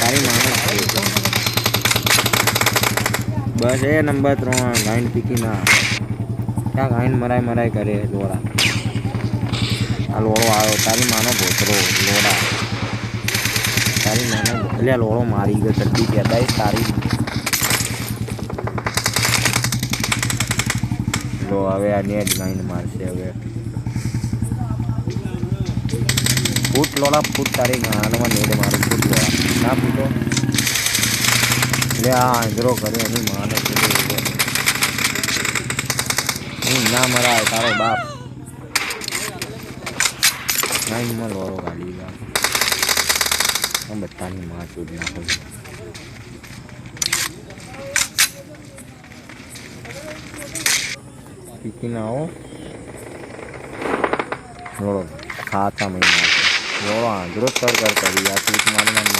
તારી માનો બસ એ નંબર 3 ગાઈન પીકી ના ક્યાં ગાઈન મરાય કરે લોડા આ લોડો આવ્યો તારી માનો ભોતરો લોડા તારી માનો એટલે લોડો મારી ગયો ચડ્ડી કહેતા તારી લો હવે આ નેટ ગાઈન મારશે હવે ફૂટ લોડા ફૂટ તારી ગાનમાં નેટ મારું ફૂટ લોડા ના ફૂટો એટલે આ આંધળો કરે એની માને હું ના મરાય તારો બાપ ગાઈનમાં લોડો ગાડી ગયા બધાની માં ચૂડ નાખો પીકી ના આવો લોડો ખાતા મહિના લોડો આંધળો સર કરી આ ચૂટ મારી